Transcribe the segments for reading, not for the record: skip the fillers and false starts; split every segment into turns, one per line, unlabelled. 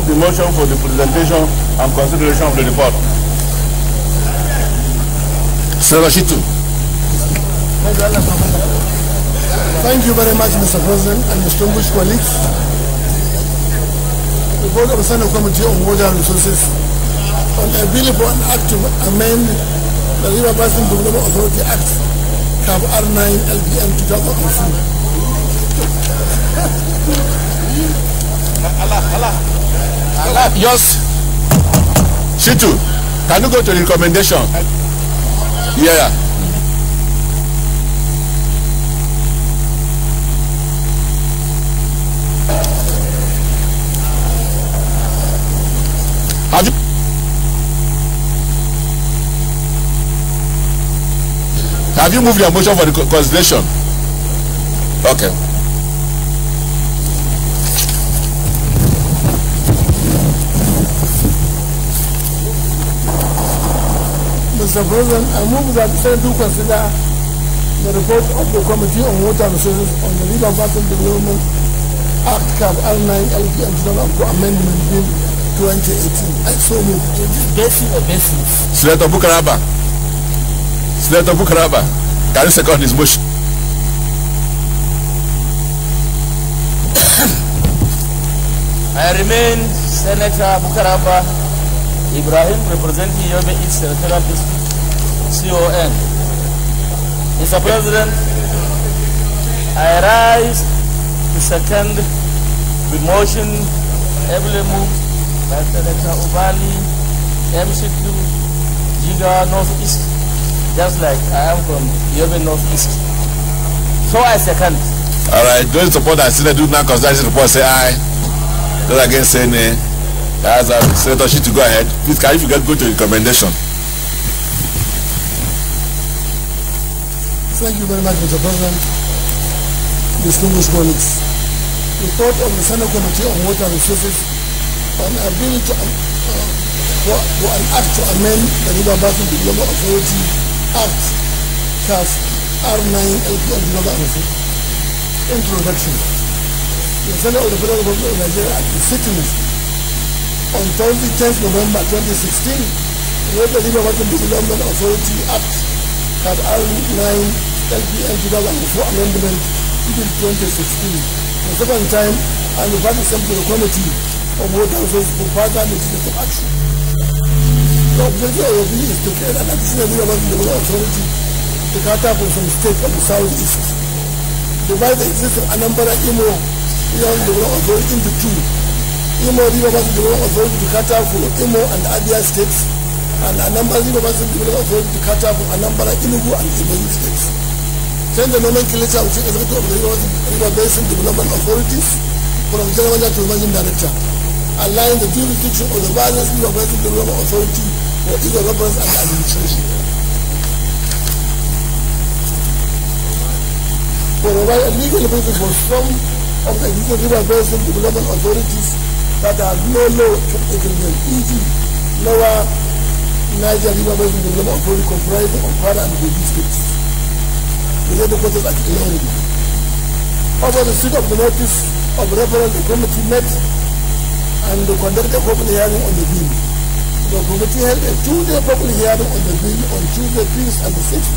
the motion for the presentation and consideration of the report.
Senator Shitu.
Thank you very much, Mr. President and distinguished colleagues. The Board of the Senate Committee on Water Resources on a bill for an act to amend the River Basin Development Authority Act, CAB R9 LPM 2004.
Yes. Shitu, can you go to the recommendation? Yeah. Have you moved your motion for the consideration? Okay.
Mr. President, I move that the Senate do consider the report of the Committee on Water Resources on the River Basin Development Act CAB R9 LPM 2004 Amendment Bill 2018. I so move.
Basin or basins?
Senator Bukaraba, can you second his motion?
I remain Senator Bukaraba Ibrahim, representing Yobe East Senatorial District, CON. Mr. President, I rise to second the motion ably moved by Senator Ubali, MCQ, Jiga Northeast, just like I am from Yobe Northeast. So I second.
All right, those support that Senator do not consider this report say aye. Those against say nay. As Senator Shitu, go ahead. Please, can you go to the recommendation?
Thank you very much, Mr. President. Distinguished colleagues. Report of the Senate Committee on Water Resources on a bill to for an act to amend the River Basin Development Authority Act, CAF R9 LPM 2004. Introduction. The Senate of the Federal Republic of Nigeria at the sitting on Thursday, 10th November 2016, wrote the River Basin Development Authority Act, CAB R9 LPM 2004 Amendment Bill 2016, the second time, and the party sent to the Committee of Water Resources for further legislative action. The objective of the bill is to create an additional River Basin Development Authority to cater for some states of the southeast. Divide the existing Anambra Imo River Basin Development Authority into two. Imo River Basin Development Authority to cater for Imo and Abia states, and Anambra River Basin Development Authority to cater for Anambra, Enugu, and Ebonyi states. Change the nomenclature of the executive of the River Basin Development Authorities from General Manager to Managing Director. Align the jurisdiction of the various River Basin Development Authority for ease of reference and administration. Provide a legal basis for some of the existing River Basin Development Authorities that have no law agreement, e.g. Lower Niger River Basin Development Authority comprising of Kwara and Kogi states. The headquarters at Plenary. Over the seat of the notice of reference, the committee met and conducted a public hearing on the bill. The committee held a 2-day public hearing on the bill on Tuesday, 5th and 6th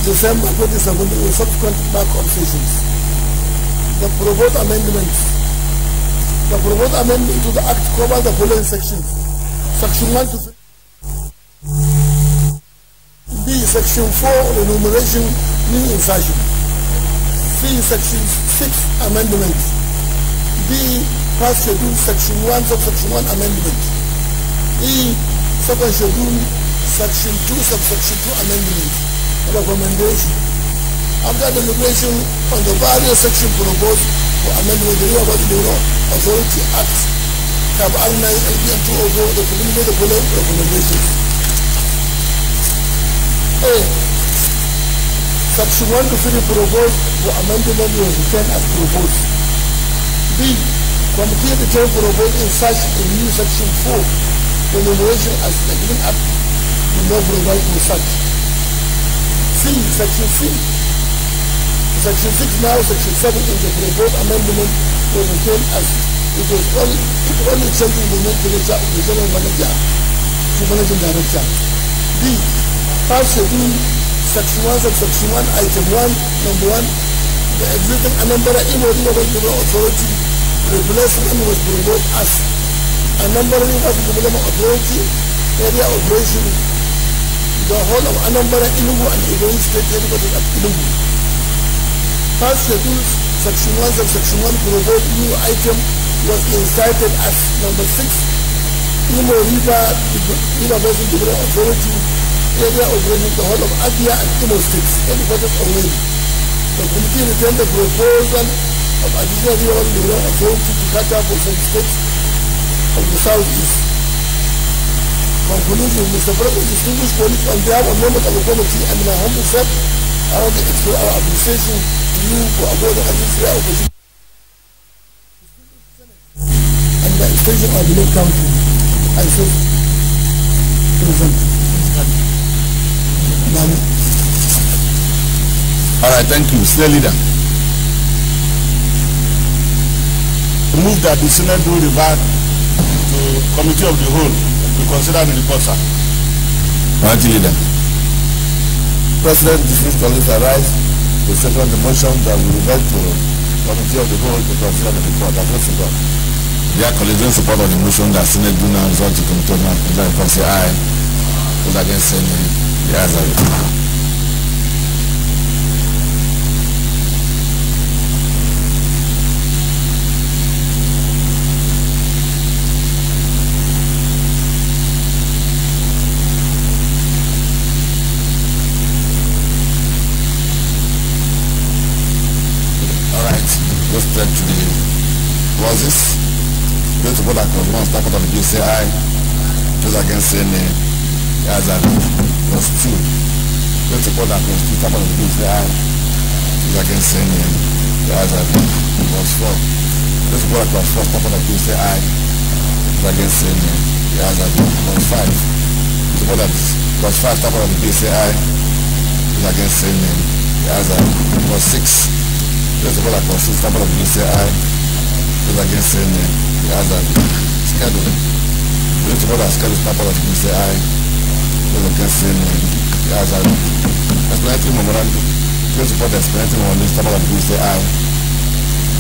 December 2017 with subsequent back-on sessions. The proposed amendment to the Act covers the following sections. Section 1 to 3. B. Section 4, enumeration, new insertion. C. Section 6, amendment. D. First schedule, Section 1, subsection 1, amendment. E. Second schedule, Section 2, subsection 2, amendment. Recommendation. After deliberation on the various sections proposed for amendment of the River Basin Development Authority Act, CAB R9 LPM 204, the preliminary following recommendations. A. Section 1 to 3 proposed for amendment was returned as proposed. B. Committee returned proposed in such a new Section 4, the enumeration as the given act do not provide for such. C. Section C. Section 6 now, Section 7 in the proposed amendment was returned as it was only changing the nomenclature of the general manager to managing director. B. Past schedule section 1 subsection 1 item 1 number 1, the existing Anambra Imo Development Authority replacement was proposed as Anambra Development Authority area operation. The whole of Anambra, Enugu and Ebonyi State headquarters at Enugu. Past schedule section 1 subsection 1 proposed new item was incited as number 6 Imo River Basin Development Authority area operation the whole of Abia and Imo States headquarters only. The committee returned the proposal of additional River Development Authority to cater for some states of the southeast. Conclusion, Mr. President, distinguished colleagues, on behalf of members of the committee and my humble self, I want to express our appreciation to you for awarding us this rare opportunity and the extension of the new country. I so present.
All right, thank you. Senior leader.
Move that the Senate do revert to committee of the whole to consider the report, sir.
Mighty leader.
President, distinguished colleagues, arise to second the motion that we revert to committee of the whole to consider the report. That's not support.
Dear colleagues, in support of the motion that Senate do now result to committee of the report, say aye. Those against say nay. The ayes have it. Let's turn to the clauses. Those support that clause 1 start out of the bill say aye. Those against say nay. The ayes have it. Clause 2. Those support that clause 2 start out of the bill say aye. Those against say nay. The ayes have it. Clause 4. Those support that clause 4 start out of the bill say aye. Those against say nay. The ayes have it. Clause 5. Those support that clause 5 start out of the bill say aye. Those against say nay. The ayes have it. Clause 6. Those support that clause 6 start out of the bill say aye. Those against say nay. The ayes have it. Schedule. Those support that schedule start out of the bill say aye. Those against say nay. The ayes have it. Explanatory memorandum. Those support that explanatory memorandum start out of the bill say aye.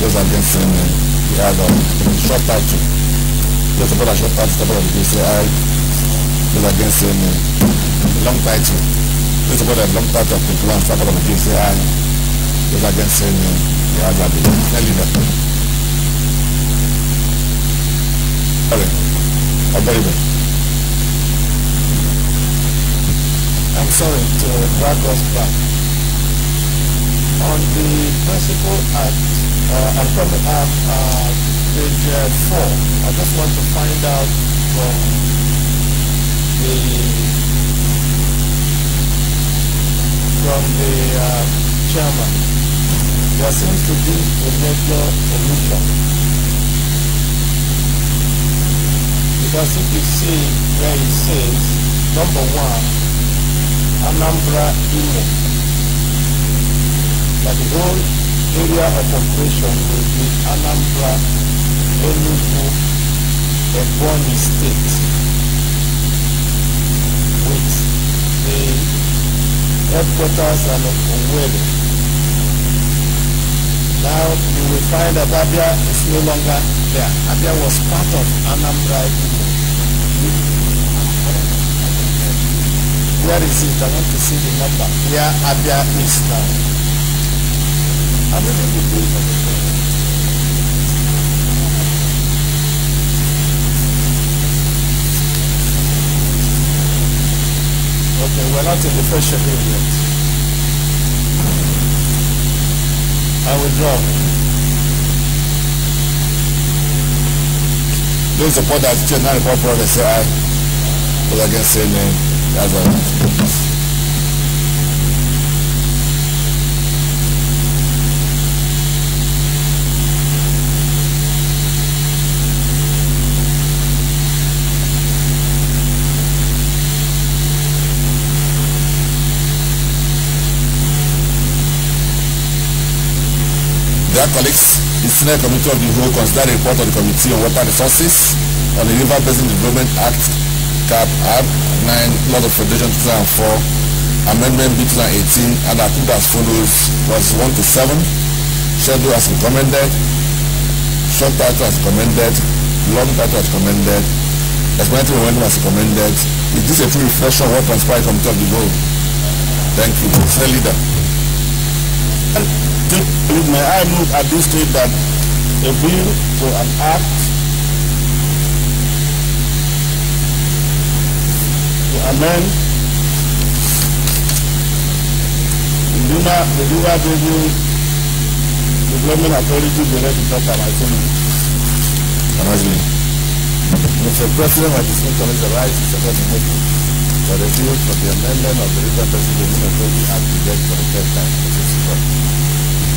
Those against say nay. The ayes have it. Short title. Those support that short title start out of the bill say aye. Those against say nay. The long title. Those support that long title of the plan start out of the bill say aye. Those against say nay. The ayes have it. Tell you that. Okay. Very well.
I'm sorry to drag us back. On the Principal Act, I'm coming up page 4. I just want to find out from the chairman. There seems to be a major omission. Because if you see where it says, number 1, Anambra Imo, that the whole area of operation will be Anambra, Enugu, Ebonyi State, with the headquarters and Owerri. Now you will find that Abia is no longer there. Abia was part of Anambra Imo. Where is it? I want to see the number. Where Abia is now. I'm reading the page of the phone. Okay, we're not in the first schedule yet. I withdraw.
Those support that change now report progress say aye. Those against say nay. That's all. Dear colleagues, the Senate Committee of the Whole consider the report of the Committee on Water Resources on the River Basin Development Act, Cap R 9, Law of Federation 2004, Amendment B 2018, and approved as follows: clause 1 to 7, schedule as recommended, short title as recommended, long title as recommended, explanatory memorandum as recommended. Is this a true reflection of what transpired in the Committee of the Whole? Thank you. Senate Leader.
May I move at this stage that a bill for an act to amend the River Basin Development Authority be read to talk by my son.
Mr. President, I distinct on the right to second the motion for the bill for the amendment of the River Basin Development Authority Act to read for the third time.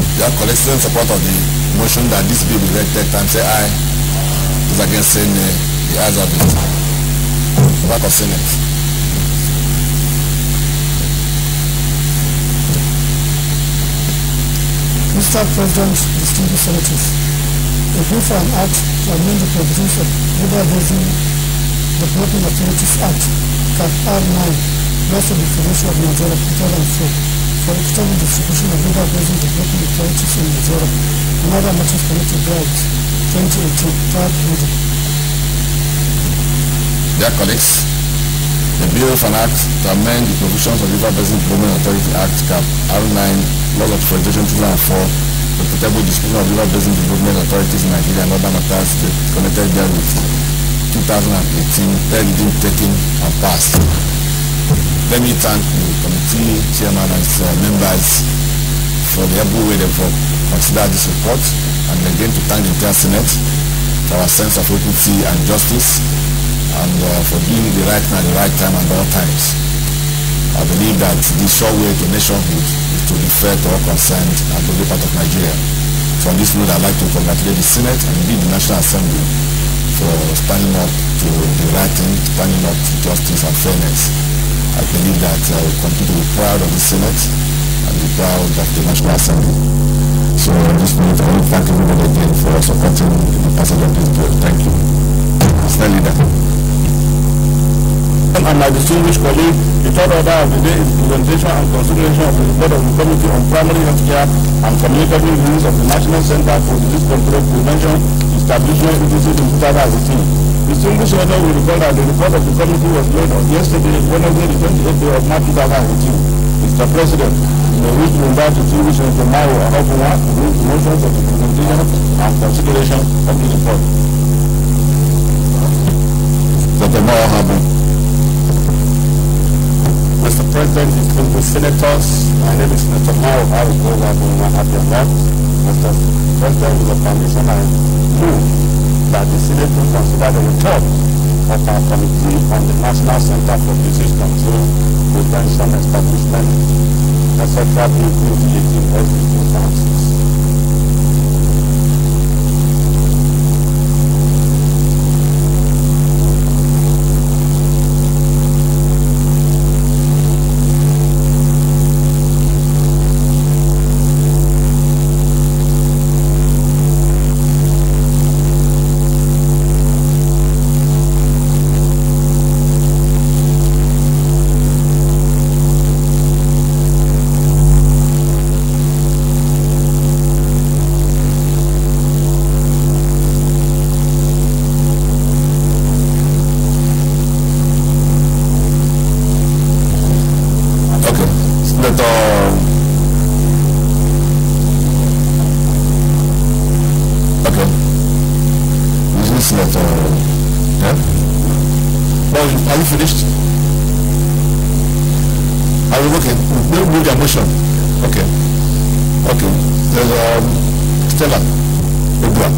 They are collecting support of the motion that this bill be read third time. Say aye. Those against saying nay. The ayes have it. Back of Senate.
Mr. President, distinguished senators, a bill for an act to amend the provisions of River Basin Development Authorities Act, Cap R9, Laws of the Federation of Nigeria 2004, for equitable distribution of River Basin Development Authorities in Nigeria and other matters connected therewith, 2018, third reading.
Dear colleagues, the bill for an act to amend the provisions of River Basin Development Authority Act, Cap R9, Laws of Federation 2004, for equitable distribution of River Basin Development Authorities in Nigeria and other matters connected therewith, 2018, third reading taken and passed. Let me thank the committee chairman and members for the able way they've considered this report, and again to thank the entire Senate for our sense of equity and justice, and for doing the right thing at the right time and all times. I believe that the sure way to nationhood is to be fair to all concerned and to be part of Nigeria. So on this note, I'd like to congratulate the Senate and indeed the National Assembly for standing up to the right thing, standing up to justice and fairness. I believe that I will continue to be proud of the Senate and be proud of the National Assembly. So on this note, I want to thank everybody again for supporting the passage of this bill. Thank you. Mr. Leader.
And my distinguished colleague, the third order of the day is presentation and consideration of the report of the Committee on Primary Health Care and Communicable Disease of the National Center for Disease Control Prevention, Establishment, etc. in 2018. Distinguished order will recall that the report of the committee was made on yesterday, Wednesday, the 28th day of March 2018. Mr. President, may wish to invite the distinguished Senator Mao Ahopuma to move the motions of the presentation and consideration of the report.
Senator Mao Ahopuma.
Mr. President, distinguished senators, my name is Senator Mao Ahopuma. Mr. President, with your permission, I move that the Senate will consider the report of our Committee on the National Center for Disease Control, Prevention, Establishment, etc. in 2018 as the 2006.
Are you finished? Are you okay? We'll move your motion. Okay. Okay. There's Stella Odua.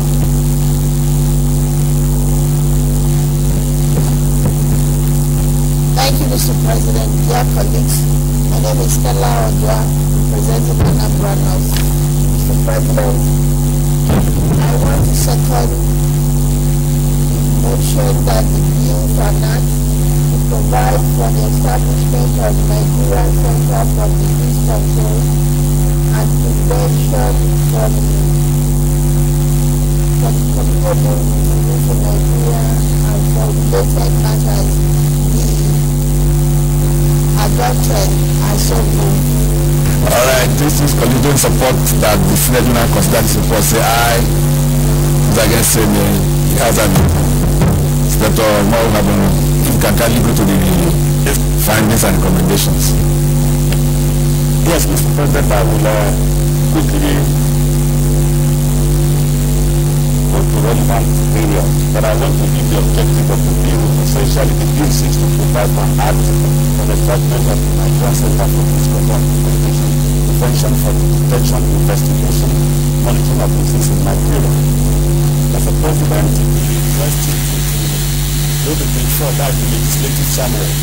Thank you, Mr. President. Dear colleagues, my name is Stella Odua, representing Anambra North. Mr. President, I want to second the motion that the bill for an act to provide for the establishment of Nigerian Center for Disease Control and Prevention from for the commendable diseases in Nigeria and for related matters be adopted as so moved.
All right, this is conditional support that the Senate will not consider this report. Say aye. Those against say nay. It has a Senator Maurabano. You can kindly go to the findings and recommendations.
Yes, Mr. President, I will quickly go to relevant areas, but I want to give the objective of the bill. Essentially, the bill seeks to provide an act for the establishment of the Nigerian Center for Misconduct Prevention for the Detection, Investigation, Monitoring of Disease in Nigeria. Mr. President, the university to ensure that the legislative summary.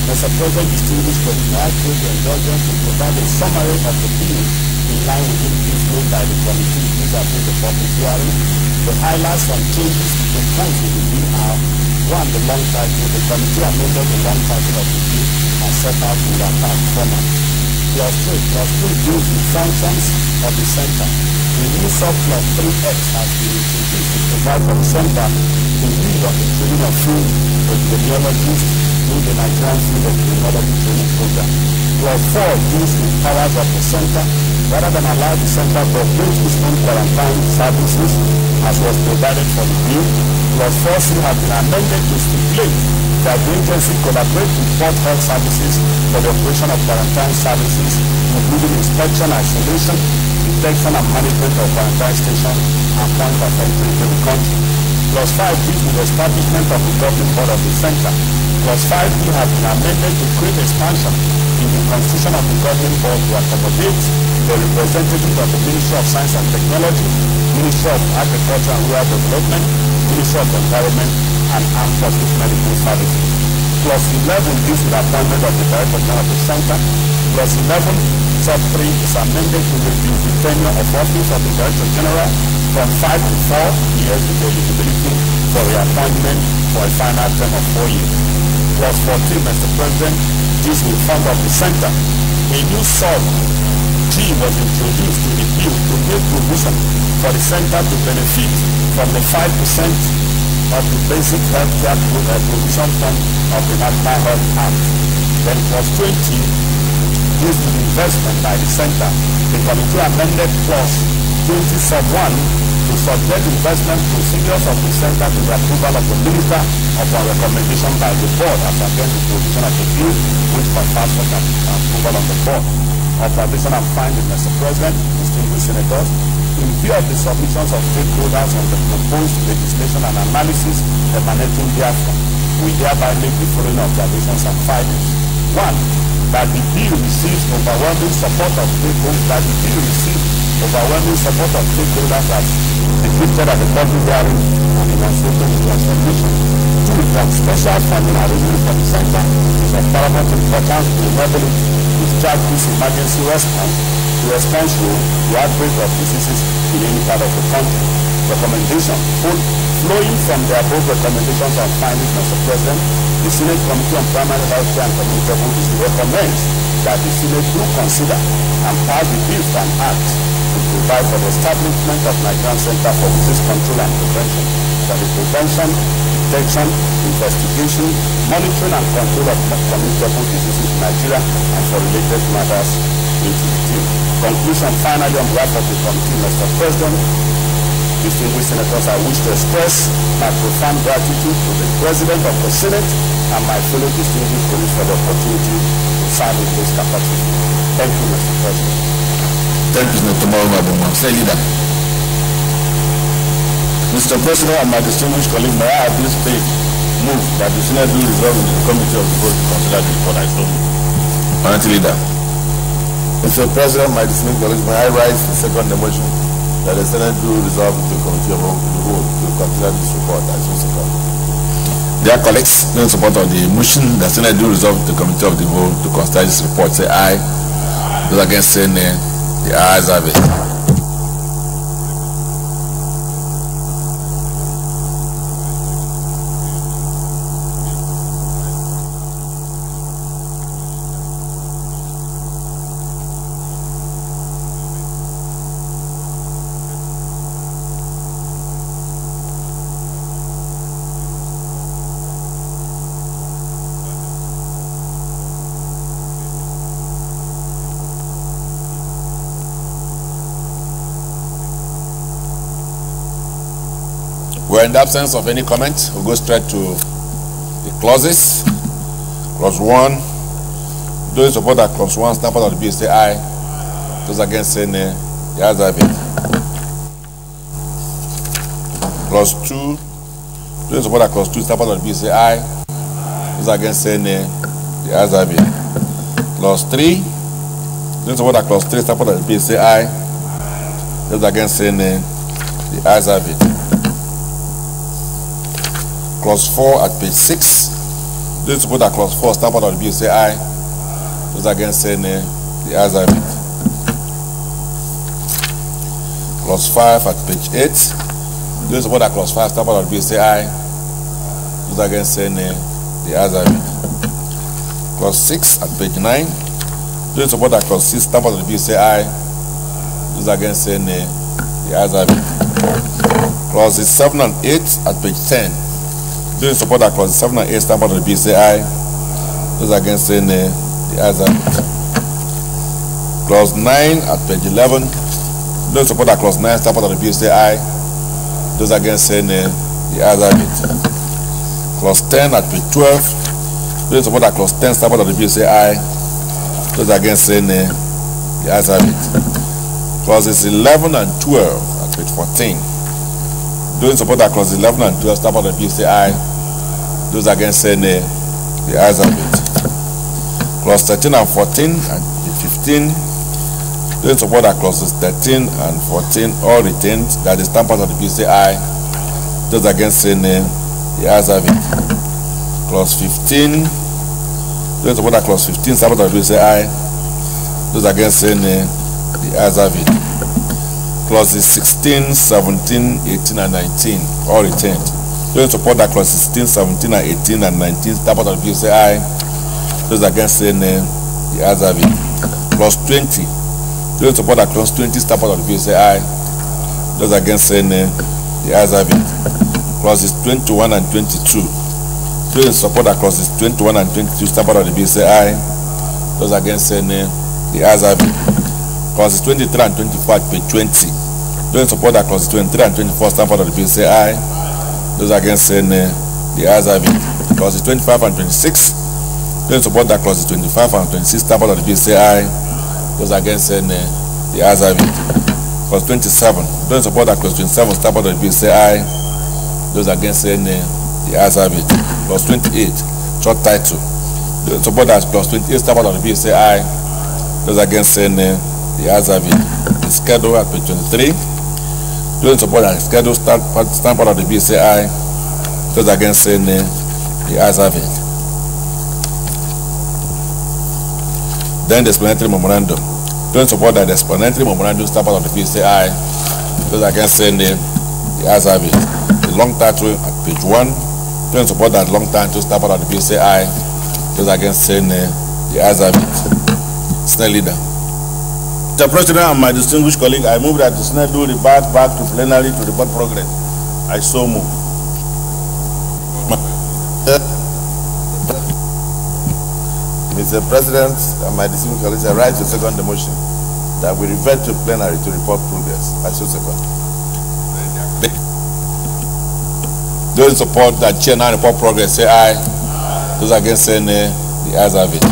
Mr. President, distinguished colleagues, I take the indulgence to provide a summary of the bill in line with the brief made by the committee vis-à-vis the public hearing. The highlights and changes proposed in the bill are: 1. The long title. The committee amended the long title of the bill and set out in the attached format. Clause 3 deals with functions of the center. The new subclause 3X has been introduced to provide for the center to lead on the training of field epidemiologists through the Nigerian Field Epidemiology Training Program. Clause 4 deals with powers of the center. Rather than allow the center to operate its own quarantine services as was provided for the bill, Clause 4C has been amended to stipulate that the agency collaborate with Port Health Services for the operation of quarantine services, including inspection, isolation, detection and management of quarantine stations and points of entry into the country. Clause 5 deals with the establishment of the governing board of the center. Clause 5B has been amended to create expansion in the constitution of the governing board to accommodate the representatives of the Ministry of Science and Technology, Ministry of Agriculture and Rural Development, Ministry of Environment, and Armed Forces Medical Services. Clause 11 deals with the appointment of the Director General of the Center. Clause 11 sub 3 is amended to reduce the tenure of office of the Director General from 5 to 4 years with eligibility for reappointment for a final term of 4 years. Clause 14, Mr. President, deals with fund of the center. A new sub G was introduced to the bill to make provision for the center to benefit from the 5% of the basic health care provision fund of the National Health Act. Then clause 20 deals with investment by the center. The committee amended clause 20 sub 1 to subject investment procedures of the center to the approval of the minister upon recommendation by the board as against the provision of the bill which confers such approval on the board. Observation and finding, Mr. President, distinguished senators, in view of the submissions of stakeholders on the proposed legislation and analysis emanating therefrom, we hereby make the following observations and findings. 1. That the bill receives overwhelming support of stakeholders, as depicted at the public hearing and enunciated in the submission. 2. That special funding arrangement for the center is of paramount importance to enable it to discharge this emergency response to the outbreak of diseases in any part of the country. Recommendation. Flowing from the above recommendations and findings, Mr. President, the Senate Committee on Primary Health Care and Communicable Disease recommends that the Senate do consider and pass the bill for an act to provide for the establishment of Nigerian Center for Disease Control and Prevention for the prevention, detection, investigation, monitoring and control of communicable diseases in Nigeria and for related matters into the team. Conclusion. Finally, on behalf of the committee, Mr. President, distinguished senators, I wish to express my profound gratitude to the President of the Senate and my fellow distinguished colleagues for the opportunity to serve in this capacity. Thank you, Mr. President.
Thank you, Senator Maurabano. Say leader.
Mr. President and my distinguished colleagues, may I at this stage move that the Senate will resolve in the committee of the vote to consider the report I so move.
Honorable leader.
Mr. President, my distinguished colleagues, may I rise to second the motion that the Senate will resolve to the committee of the vote to consider this report as so second.
Dear colleagues, in support of the motion that Senate will resolve to the committee of the vote to consider this report, say aye. Those against say nay. The ayes have it. Well, in the absence of any comment, we'll go straight to the clauses. Clause 1. Those in support that clause 1 stand part of the bill say aye. Those against say nay. The ayes have it. Clause 2. Those in support that clause 2 stand part of the bill say aye. Those against say nay. The ayes have it. Clause 3. Those in support that clause 3 stand part of the bill say aye. Those against say nay. The ayes have it. Clause 4 at page 6. Those in support that clause 4 stand part of the bill say aye. Those against say nay. The ayes have it. Clause 5 at page 8. Those in support that clause 5 stand part of the bill say aye. Those against say nay. The ayes have it. Clause 6 at page 9. Those in support that clause 6 stand part of the bill say aye. Those against say nay. The ayes have it. Clauses 7 and 8 at page 10. Those in support that clauses 7 and 8 stand part of the bill say aye. Those against say nay. The ayes have it. Clause 9 at page 11. Those in support that clause 9 stand part of the bill say aye. Those against say nay. The ayes have it. Clause 10 at page 12. Those in support that clause 10 stand part of the bill say aye. Those against say nay. The ayes have it. Clauses 11 and 12 at page 14. Those in support that clauses 11 and 12 stand part of the bill say aye. Those against say nay. The ayes have it. Clause 13 and 14 and 15. Those in support that clauses 13 and 14 all retained that the stand part of the bill say aye. Those against say nay. The ayes have it. Clause 15. Those in support that clause 15 stand part of the bill say aye. Those against say nay. The ayes have it. Clauses 16, 17, 18, and 19 all retained. Those in support that clauses 16, 17, and 18 and 19 stand part of the bill say aye. Those against say nay. The ayes have it. Clause 20. Those in support that clause 20 stand part of the bill say aye. Those against say nay. The ayes have it. Clauses 21 and 22. Those in support that clauses 21 and 22 stand part of the bill say aye. Those against say nay. The ayes have it. Clauses 23 and 24 at page 20. Those in support that clauses 23 and 24 stand part of the bill say aye. Those against say nay. The ayes have it. Clauses 25 and 26. Those in support that clauses 25 and 26 stand part of the bill say aye. Those against say nay. The ayes have it. Clause 27. Those in support that clause 27 stand part of the bill say aye. Those against say nay. The ayes have it. Clause 28. Short title. Those in support that clause 28 stand part of the bill say aye. Those against say nay. The ayes have it. The schedule at page 23. Those in support that schedule stand part of the bill say aye. Those against say nay. The ayes have it. Then the explanatory memorandum. Those in support that the explanatory memorandum stand part of the bill say aye. Those against say nay. The ayes have it. The long title at page 1. Those in support that long title stand part of the bill say aye. Those against say nay. The ayes have it. Senate leader.
Mr. President and my distinguished colleague, I move that the Senate do revert back to plenary to report progress. I so move.
Mr. President and my distinguished colleagues, I rise to second the motion that we revert to plenary to report progress. I so second.
Those in support that chair now report progress say aye. Those against say nay. The ayes have it.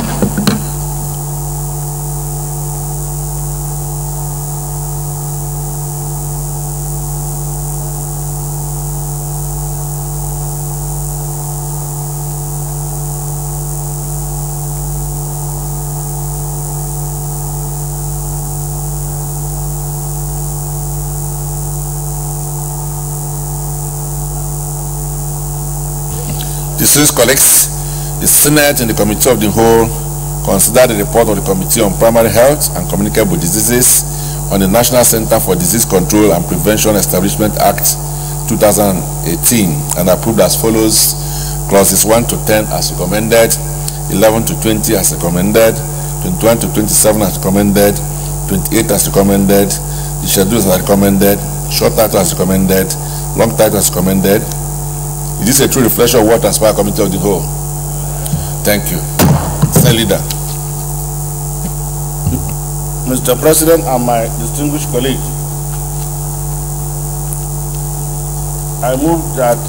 Distinguished colleagues, the Senate and the Committee of the Whole consider the report of the Committee on Primary Health and Communicable Diseases on the National Center for Disease Control and Prevention Establishment Act 2018 and approved as follows: clauses 1 to 10 as recommended, 11 to 20 as recommended, 21 to 27 as recommended, 28 as recommended, the schedules as recommended, short title as recommended, long title as recommended. Is this a true reflection of what transpired Committee of the Whole? Thank you. Senate leader.
Mr. President and my distinguished colleague, I move that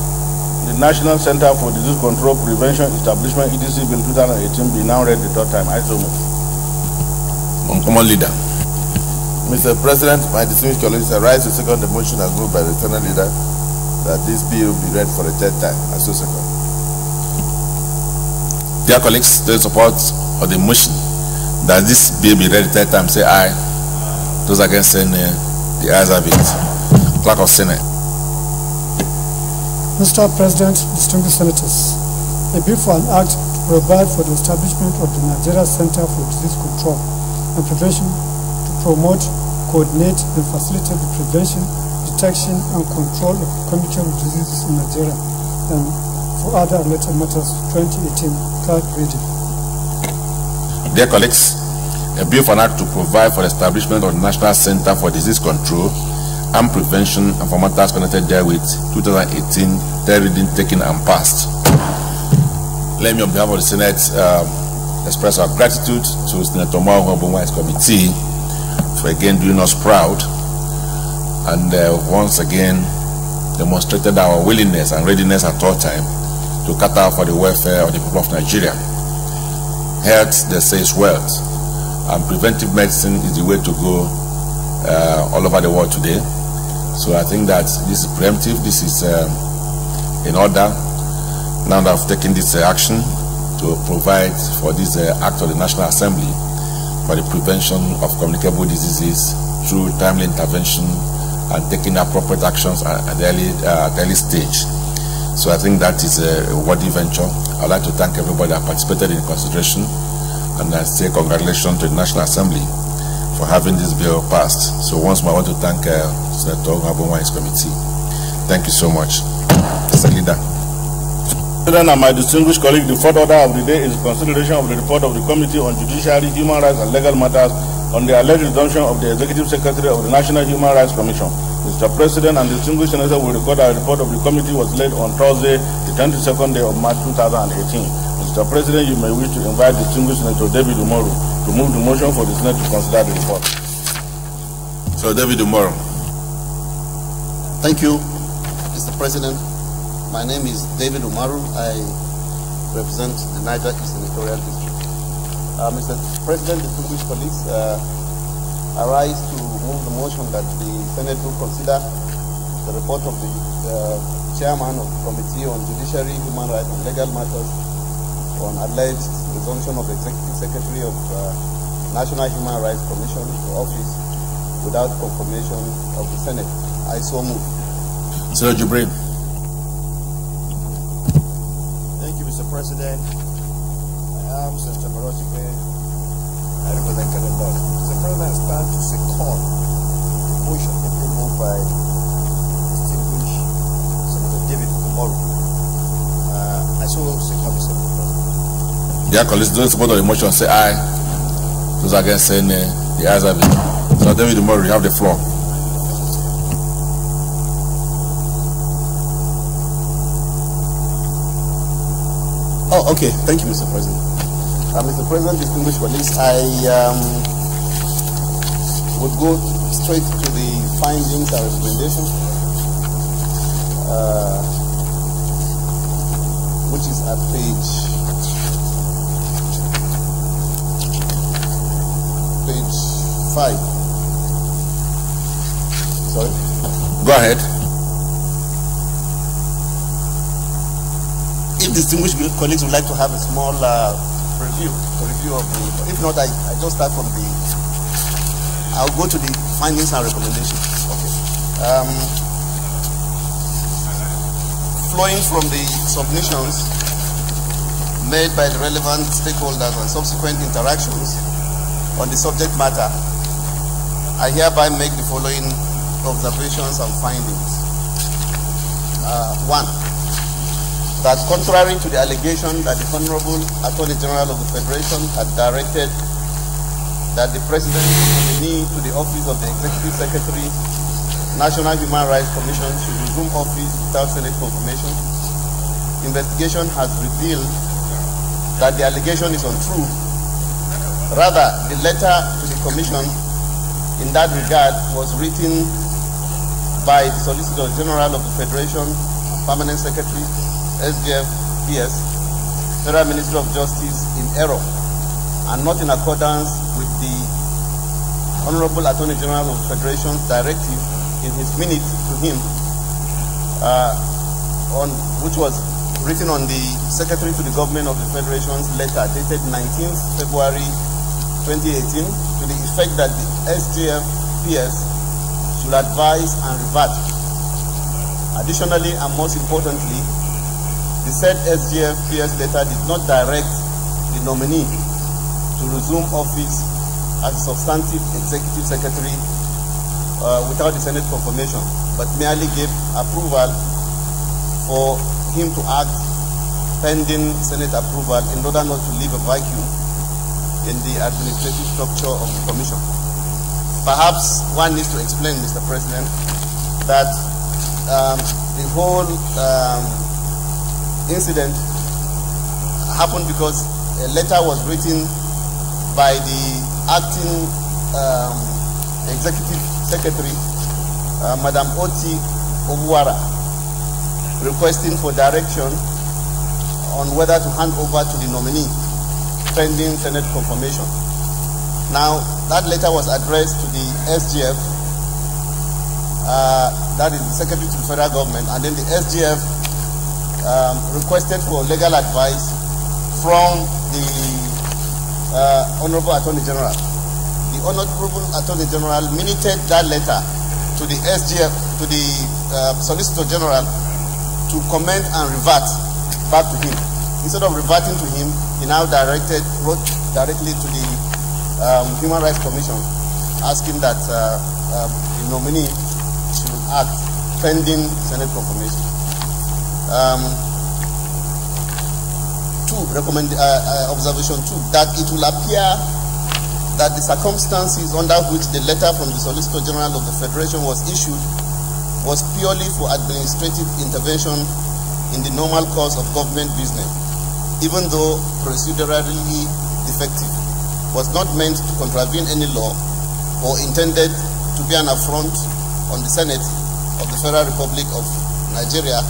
the National Center for Disease Control, Prevention, Establishment, EDC Bill 2018 be now read the third time. I so move.
Common Leader. Mr. President, my distinguished colleagues, I rise to second the motion as moved by the Eternal Leader that this bill be read for a third time. I so second. Dear colleagues, those in support of the motion that this bill be read a third time, say aye. Those against, say nay. The ayes have it. Clerk of Senate.
Mr. President, distinguished senators, a bill for an act to provide for the establishment of the Nigeria Center for Disease Control and Prevention to promote, coordinate, and facilitate the prevention, detection, and control of communicable diseases in Nigeria and for other related matters, 2018, third reading.
Dear colleagues, a bill for an act to provide for the establishment of the National Center for Disease Control and Prevention and for matters connected therewith, 2018, third reading taken and passed. Let me, on behalf of the Senate, express our gratitude to Senator Mao Obunwai's committee for again doing us proud and once again demonstrated our willingness and readiness at all time to cater for the welfare of the people of Nigeria. Health, they say, is wealth, and preventive medicine is the way to go all over the world today. So I think that this is preemptive, this is in order. Now that I've taken this action to provide for this act of the National Assembly for the prevention of communicable diseases through timely intervention and taking appropriate actions at the early stage. So I think that is a worthy venture. I'd like to thank everybody that participated in the consideration, and I say congratulations to the National Assembly for having this bill passed. So once more, I want to thank Senator Obunwai's committee. Thank you so much. Mr. Leader.
President and my distinguished colleague, the fourth order of the day is consideration of the report of the Committee on Judiciary, Human Rights and Legal Matters on the alleged resumption of the Executive Secretary of the National Human Rights Commission. Mr. President and distinguished senator will record our report of the committee was laid on Thursday, the 22nd day of March 2018. Mr. President, you may wish to invite distinguished Senator David Umaru to move the motion for the Senate to consider the report.
So David Umaru.
Thank you, Mr. President. My name is David Umaru. I represent the Niger East Senatorial District. Mr. President, distinguished colleagues, I rise to move the motion that the Senate will consider the report of the chairman of the Committee on Judiciary, Human Rights and Legal Matters on alleged resumption of the Executive Secretary of National Human Rights Commission to office without confirmation of the Senate. I so move.
Senator Jubril.
Mr. President, I am Senator Marotike. I represent Canada. Mr. President, I stand to second the motion that been moved by distinguished Senator David Umaru. I so second, Mr. President.
Dear colleagues, those in support of the motion say aye. Those against say nay. The ayes have it. So David Umaru, you have the floor.
Oh, okay. Thank you, Mr. President. Mr. President, distinguished colleagues, I would go straight to the findings and recommendations, which is at page 5. Sorry?
Go ahead.
If distinguished colleagues would like to have a small review of the, if not, I just start from the, I'll go to the findings and recommendations. Okay. Flowing from the submissions made by the relevant stakeholders and subsequent interactions on the subject matter, I hereby make the following observations and findings. 1. That contrary to the allegation that the Honorable Attorney General of the Federation had directed that the President nominee to the office of the Executive Secretary, National Human Rights Commission should resume office without Senate confirmation, investigation has revealed that the allegation is untrue. Rather, the letter to the Commission in that regard was written by the Solicitor General of the Federation, Permanent Secretary, SGF, PS, Federal Ministry of Justice in error and not in accordance with the Honorable Attorney General of the Federation's directive in his minute to him, which was written on the Secretary to the Government of the Federation's letter dated 19th February 2018 to the effect that the SGF PS should advise and revert. Additionally, and most importantly, the said SGF PS letter did not direct the nominee to resume office as a substantive executive secretary without the Senate confirmation, but merely gave approval for him to act pending Senate approval in order not to leave a vacuum in the administrative structure of the Commission. Perhaps one needs to explain, Mr. President, that the whole incident happened because a letter was written by the acting executive secretary, Madam Oti Obuara, requesting for direction on whether to hand over to the nominee pending Senate confirmation. Now, that letter was addressed to the SGF, that is the Secretary to the Federal Government, and then the SGF requested for legal advice from the Honorable Attorney General. The Honorable Attorney General minuted that letter to the SGF, to the Solicitor General, to comment and revert back to him. Instead of reverting to him, he now wrote directly to the Human Rights Commission, asking that the nominee should act pending Senate confirmation. Observation 2, that it will appear that the circumstances under which the letter from the Solicitor General of the Federation was issued was purely for administrative intervention in the normal course of government business, even though procedurally defective, was not meant to contravene any law or intended to be an affront on the Senate of the Federal Republic of Nigeria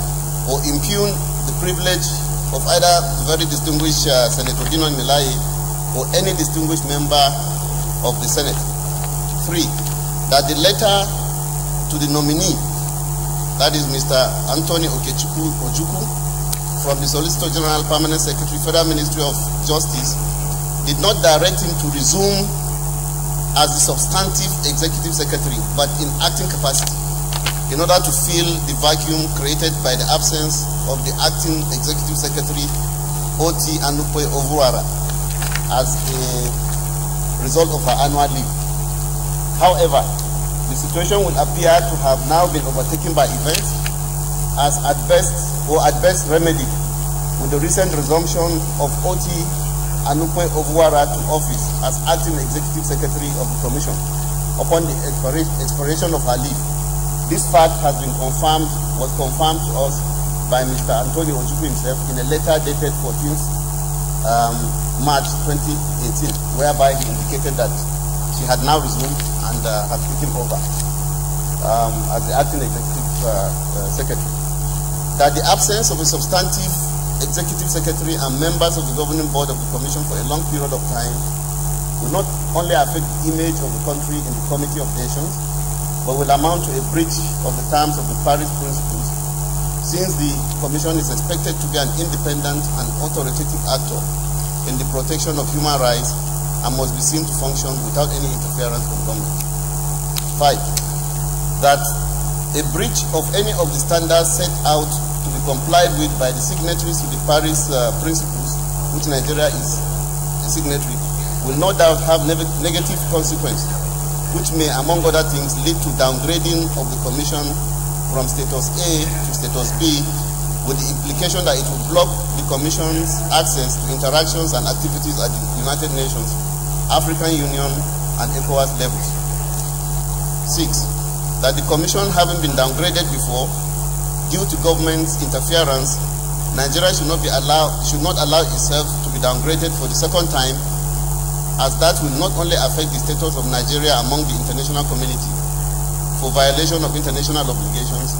or impugn the privilege of either the very distinguished Senator Dinon Milaye or any distinguished member of the Senate. 3, that the letter to the nominee, that is Mr. Anthony Okechukwu Ojukwu, from the Solicitor General, Permanent Secretary, Federal Ministry of Justice, did not direct him to resume as the substantive executive secretary, but in acting capacity, in order to fill the vacuum created by the absence of the acting executive secretary, Oti Anukwe Ovuara, as a result of her annual leave. However, the situation will appear to have now been overtaken by events as at best remedied with the recent resumption of Oti Anukwe Ovuara to office as acting executive secretary of the commission upon the expiration of her leave. This fact was confirmed to us by Mr. Anthony Ojukwu himself in a letter dated 14th March 2018, whereby he indicated that she had now resumed and had taken over as the acting executive secretary. That the absence of a substantive executive secretary and members of the governing board of the commission for a long period of time will not only affect the image of the country in the Committee of Nations, but will amount to a breach of the terms of the Paris Principles, since the commission is expected to be an independent and authoritative actor in the protection of human rights and must be seen to function without any interference from government. 5, that a breach of any of the standards set out to be complied with by the signatories to the Paris Principles, which Nigeria is a signatory, will no doubt have negative consequences, which may, among other things, lead to downgrading of the Commission from status A to status B, with the implication that it will block the Commission's access to interactions and activities at the United Nations, African Union, and ECOWAS levels. 6, that the Commission, having been downgraded before, due to government's interference, Nigeria should not allow itself to be downgraded for the second time, as that will not only affect the status of Nigeria among the international community, for violation of international obligations,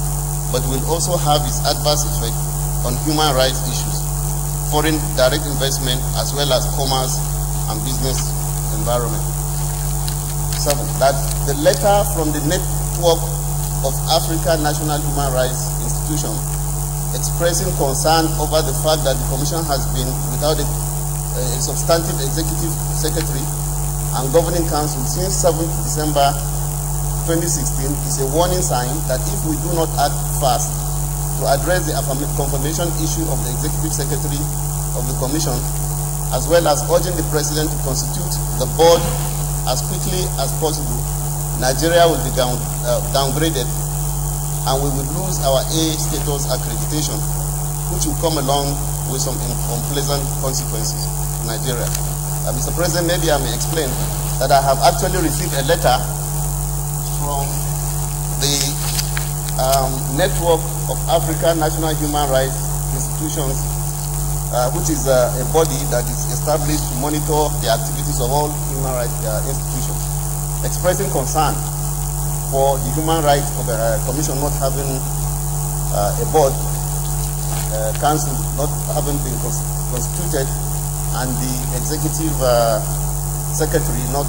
but will also have its adverse effect on human rights issues, foreign direct investment, as well as commerce and business environment. 7. That the letter from the Network of African National Human Rights Institutions expressing concern over the fact that the Commission has been without a substantive executive secretary and governing council since 7th December 2016 is a warning sign that if we do not act fast to address the confirmation issue of the executive secretary of the Commission, as well as urging the President to constitute the board as quickly as possible, Nigeria will be downgraded and we will lose our A status accreditation, which will come along with some unpleasant consequences to Nigeria. Mr. President, maybe I may explain that I have actually received a letter from the Network of African National Human Rights Institutions, which is a body that is established to monitor the activities of all human rights institutions, expressing concern for the Human Rights Commission not having a board, council not having been constituted, and the executive secretary not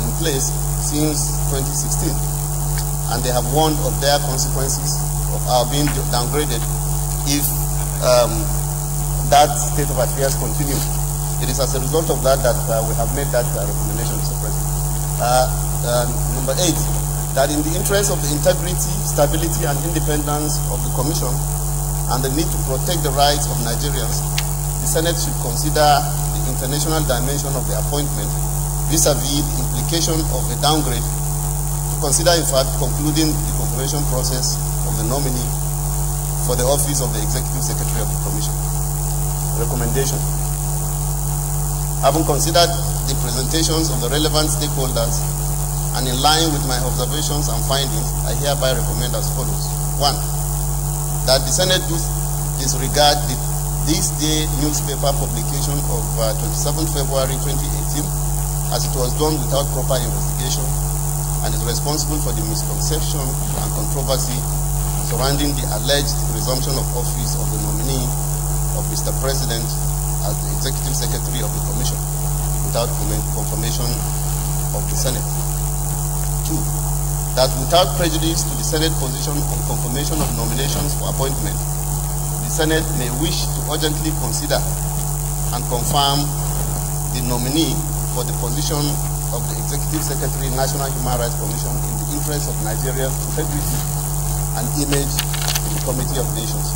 in place since 2016. And they have warned of their consequences of our being downgraded if that state of affairs continues. It is as a result of that that we have made that recommendation, Mr. President. Number 8, that in the interest of the integrity, stability, and independence of the Commission and the need to protect the rights of Nigerians, the Senate should consider the international dimension of the appointment vis-a-vis the implication of a downgrade, to consider in fact concluding the confirmation process of the nominee for the office of the Executive Secretary of the Commission. Recommendation. Having considered the presentations of the relevant stakeholders and in line with my observations and findings, I hereby recommend as follows. 1. That the Senate disregard this day newspaper publication of 27 February 2018, as it was done without proper investigation and is responsible for the misconception and controversy surrounding the alleged resumption of office of the nominee of Mr. President as the Executive Secretary of the Commission without confirmation of the Senate. 2. That without prejudice to the Senate position on confirmation of nominations for appointment, the Senate may wish to urgently consider and confirm the nominee for the position of the Executive Secretary, National Human Rights Commission, in the interest of Nigeria's integrity and image in the Committee of Nations.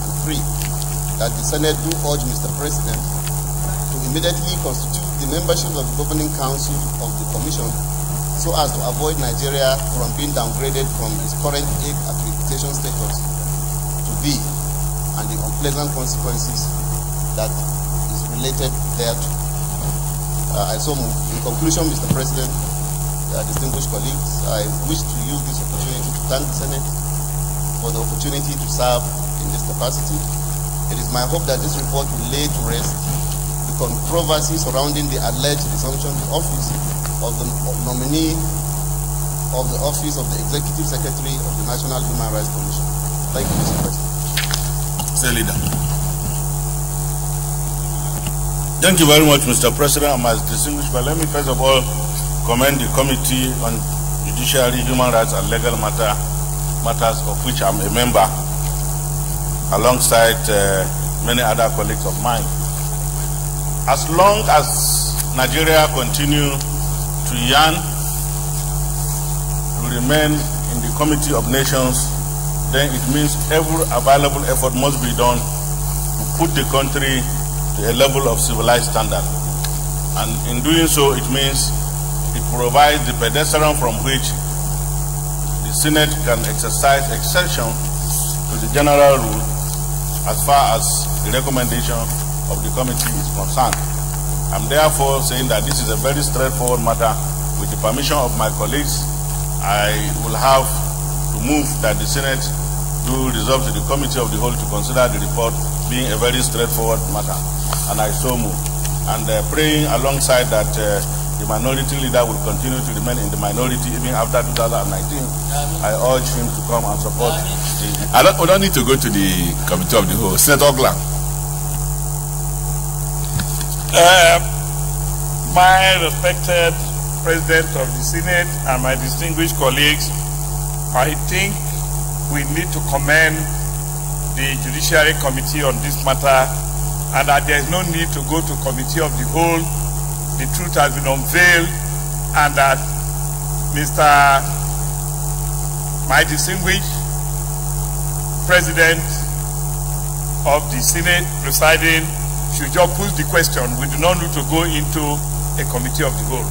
And 3. That the Senate do urge Mr. President to immediately constitute the membership of the Governing Council of the Commission so as to avoid Nigeria from being downgraded from its current A accreditation status to B, and the unpleasant consequences that is related thereto. I so move. In conclusion, Mr. President, distinguished colleagues, I wish to use this opportunity to thank the Senate for the opportunity to serve in this capacity. It is my hope that this report will lay to rest the controversy surrounding the alleged resumption of office of the nominee of the office of the Executive Secretary of the National Human Rights Commission. Thank you, Mr. President.
Say, leader. Thank you very much, Mr. President. I'm as distinguished, but let me first of all commend the Committee on Judiciary, Human Rights and Legal Matters, of which I'm a member, alongside many other colleagues of mine. As long as Nigeria continue to yearn to remain in the Committee of Nations, then it means every available effort must be done to put the country to a level of civilized standard. And in doing so, it means it provides the pedestrian from which the Senate can exercise exception to the general rule as far as the recommendation of the committee is concerned. I'm therefore saying that this is a very straightforward matter. With the permission of my colleagues, I will have to move that the Senate do resolve to the Committee of the Whole to consider the report being a very straightforward matter. And I so move. And praying alongside that the minority leader will continue to remain in the minority even after 2019. I urge him to come and support.
We don't need to go to the committee of the whole. Senator Oglang.
My respected President of the Senate and my distinguished colleagues, I think we need to commend the Judiciary Committee on this matter, and that there is no need to go to Committee of the Whole. The truth has been unveiled, and that my distinguished President of the Senate presiding should just put the question. We do not need to go into a Committee of the Whole.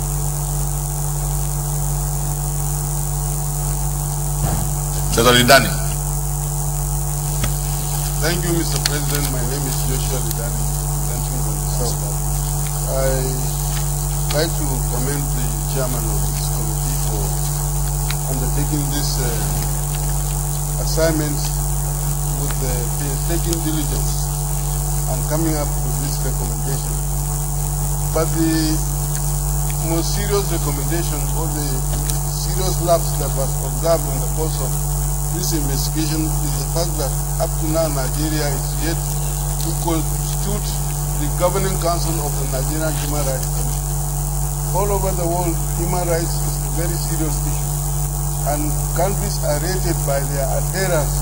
Senator Lidani.
Thank you, Mr. President. My name is Joshua Lidani, representing from the South. I'd like to commend the chairman of this committee for undertaking this assignment with taking diligence and coming up with this recommendation. But the most serious recommendation, or the serious lapse that was observed in the course of this investigation, is the fact that up to now Nigeria is yet to constitute the governing council of the Nigerian Human Rights Commission. All over the world, human rights is a very serious issue, and countries are rated by their adherence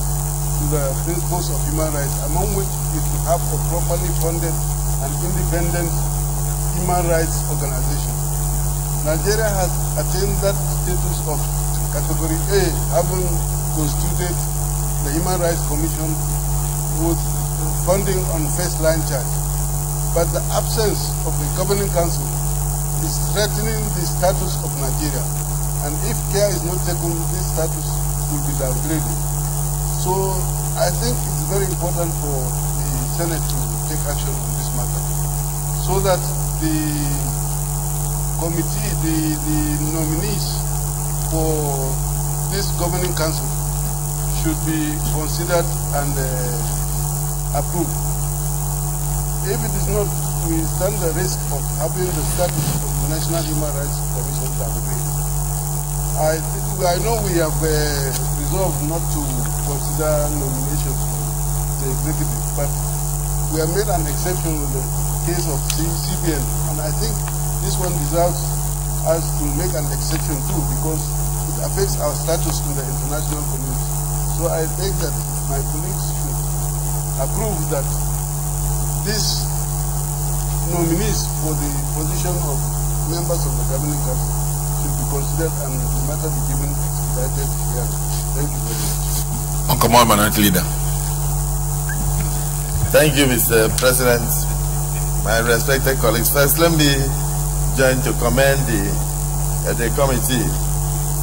to the principles of human rights, among which is to have a properly funded and independent human rights organization. Nigeria has attained that status of category A, having constituted the Human Rights Commission with funding on first-line charge. But the absence of the governing council is threatening the status of Nigeria, and if care is not taken, this status will be downgraded. So I think it's very important for the Senate to take action on this matter, so that the committee, the nominees for this governing council should be considered and approved. If it is not, we stand the risk of having the status of the National Human Rights Commission downgraded. I know we have resolved not to consider nominations for the executive, but we have made an exception with the case of CBN, and I think this one deserves us to make an exception too, because it affects our status in the international community. So I think that my colleagues should approve that these nominees for the position of members of the governing council should be considered and the matter be given expedited hearing. Thank you very much.
Uncle Moore, Minority Leader.
Thank you, Mr. President. My respected colleagues, first let me join to commend the committee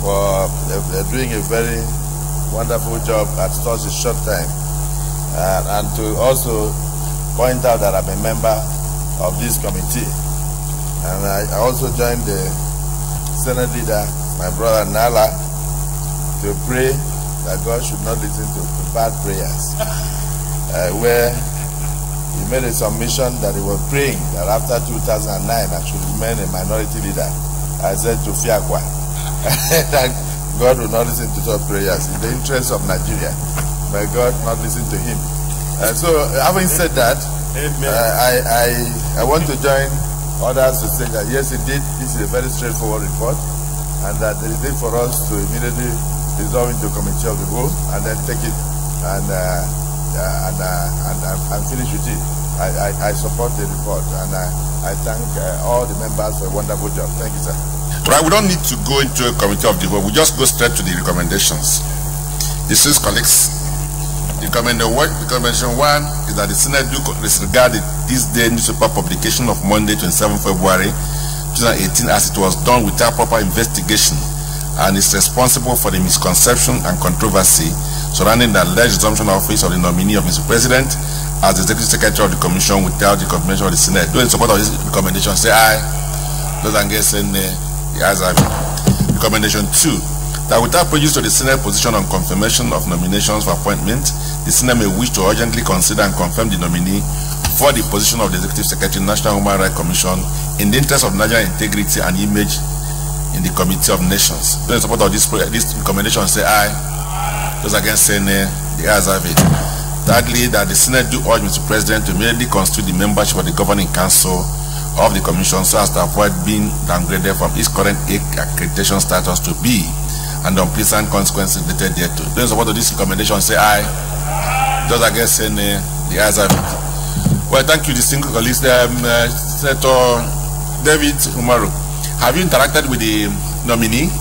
for doing a very wonderful job at such a short time, and to also point out that I'm a member of this committee, and I also joined the Senate leader, my brother Nala, to pray that God should not listen to bad prayers, where he made a submission that he was praying that after 2009 I should remain a minority leader. I said to Fiakwa that God will not listen to such prayers in the interest of Nigeria. May God not listen to him. So having said that, I want to join others to say that yes, indeed, this is a very straightforward report, and that there is need for us to immediately resolve into committee of the whole and then take it and finish with it. I support the report, and I thank all the members for a wonderful job. Thank you, sir.
Right, we don't need to go into a committee of the whole. We just go straight to the recommendations. Distinguished colleagues, recommendation 1 is that the Senate do disregard this day newspaper publication of Monday, 27 February 2018 as it was done without proper investigation and is responsible for the misconception and controversy surrounding the alleged resumption of office of the nominee of Mr. President as the Executive Secretary of the Commission without the confirmation of the Senate. Those in support of this recommendation say aye. Those against say nay. The ayes have it. Recommendation 2, that without prejudice to the Senate position on confirmation of nominations for appointment, the Senate may wish to urgently consider and confirm the nominee for the position of the Executive Secretary, National Human Rights Commission, in the interest of national integrity and image in the Committee of Nations. Those in support of this recommendation say aye. Those against say nay. The ayes have it. Thirdly, that the Senate do urge Mr. President to immediately constitute the membership of the Governing Council of the Commission so as to avoid being downgraded from its current A accreditation status to B and unpleasant consequences related thereto. Those in support of this recommendation say aye. Those against say nay. The ayes have it. Well, thank you, distinguished colleagues. Senator David Umaru, have you interacted with the nominee?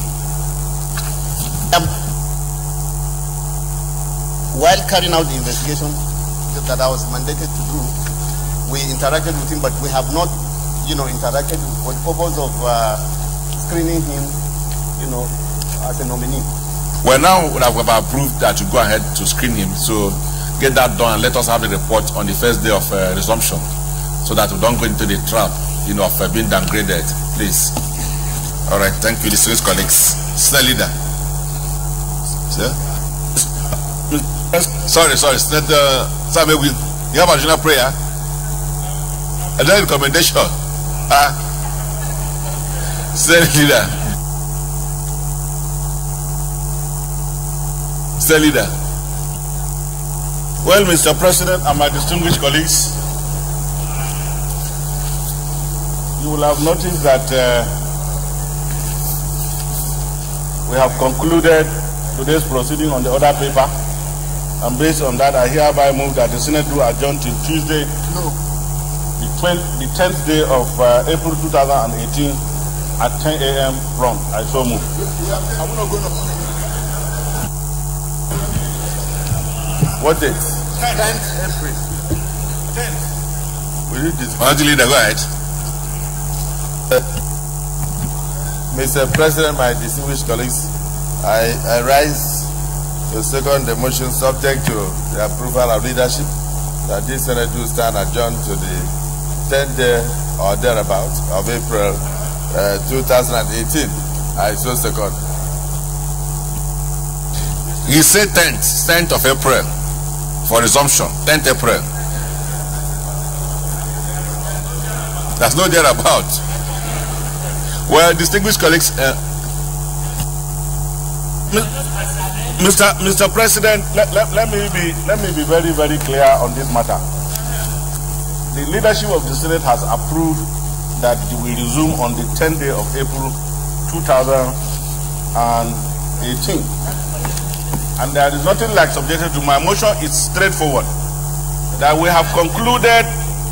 While carrying out the investigation that I was mandated to do, we interacted with him, but we have not, interacted for the purpose of screening him, as a nominee.
Well, now we have approved that you go ahead to screen him, so get that done and let us have the report on the first day of resumption, so that we don't go into the trap, of being downgraded, please. All right, thank you, distinguished colleagues. Senate leader. Sir? Sorry, Senator Samuel, you have a general prayer? A general recommendation? Senate leader. Senate leader.
Well, Mr. President and my distinguished colleagues, you will have noticed that we have concluded today's proceeding on the order paper. And based on that, I hereby move that the Senate do adjourn till Tuesday, the 10th day of April 2018 at 10 a.m. prompt. I so move. What date?
10th April. 10th.
We read this.
Leader, go ahead.
Mr. President, my distinguished colleagues, I rise to second the motion subject to the approval of leadership that this Senate do stand adjourned to the 10th day or thereabout of April 2018. I so second.
He said 10th of April for resumption, 10th April. There's no thereabout. Well, distinguished colleagues,
Mr. President, let me be very, very clear on this matter. The leadership of the Senate has approved that we resume on the 10th day of April 2018. And there is nothing like subjected to my motion. It's straightforward. That we have concluded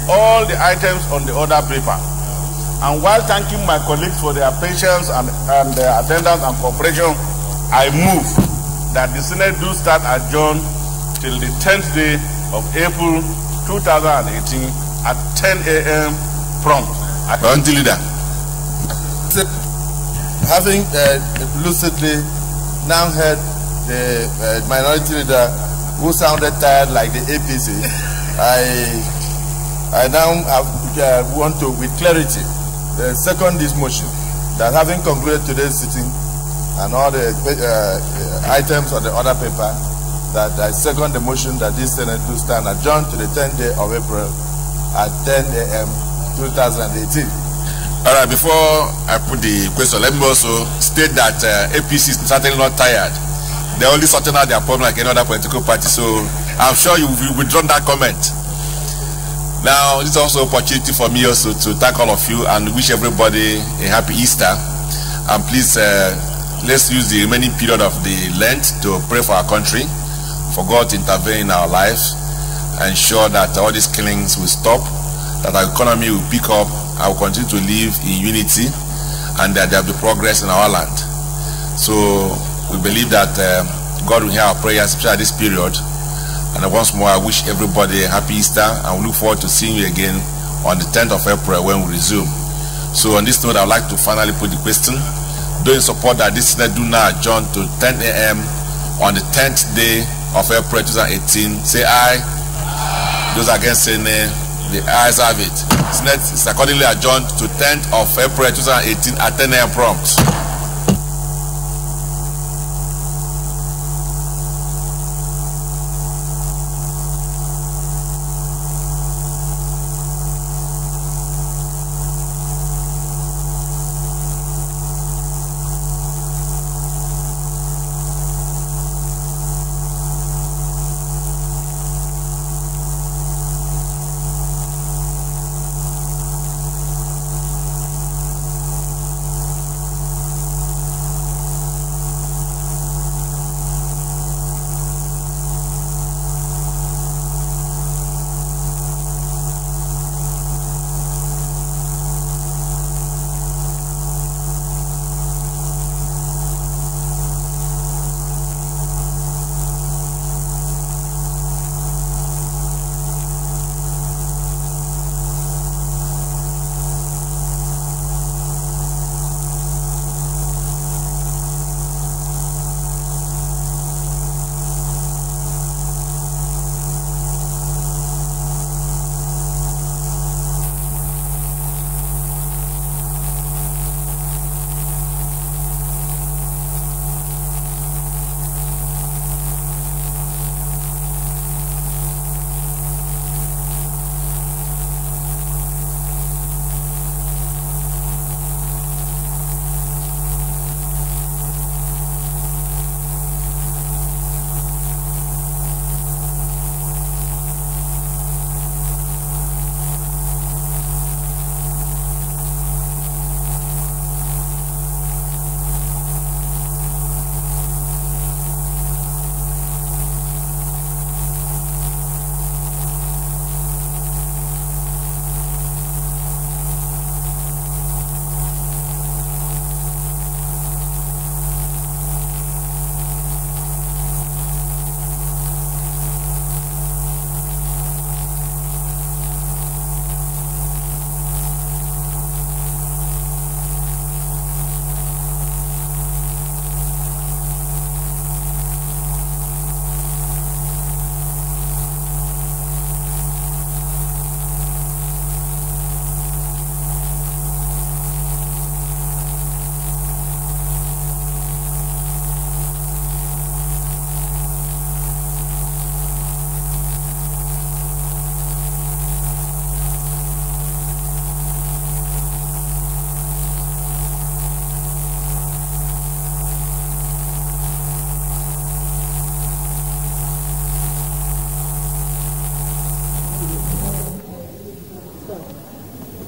all the items on the order paper. And while thanking my colleagues for their patience and their attendance and cooperation, I move that the Senate do start adjourned till the 10th day of April 2018 at 10 a.m. prompt.
Bounty leader.
Having lucidly now heard the minority leader who sounded tired like the APC, I now want to, with clarity, second this motion that having concluded today's sitting and all the items on the order paper, that I second the motion that this Senate do stand adjourned to the 10th day of April at 10 a.m. 2018.
All right, before I put the question, let me also state that APC is certainly not tired. They're only sorting out their problem like any other political party, so I'm sure you've withdrawn that comment. Now, this is also an opportunity for me also to thank all of you and wish everybody a happy Easter. And please, let's use the remaining period of the Lent to pray for our country, for God to intervene in our lives, ensure that all these killings will stop, that our economy will pick up, and will continue to live in unity, and that there will be progress in our land. So we believe that God will hear our prayers, especially at this period. And once more, I wish everybody a happy Easter, and we look forward to seeing you again on the 10th of April when we resume. So on this note, I would like to finally put the question. Do you support that this Senate do now adjourn to 10 a.m. on the 10th day of April 2018? Say aye. Those against say nay. The ayes have it. Senate is accordingly adjourned to 10th of April 2018 at 10 a.m. prompt.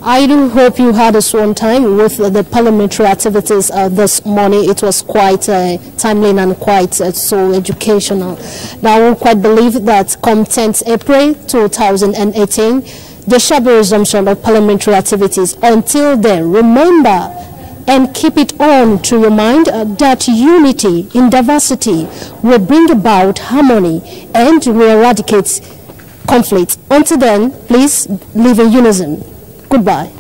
I do hope you had a swan time with the parliamentary activities this morning. It was quite timely and quite so educational. Now, I will quite believe that come 10th April 2018, there shall be resumption of parliamentary activities. Until then, remember and keep it on to your mind that unity in diversity will bring about harmony and will eradicate conflict. Until then, please live in unison. Goodbye.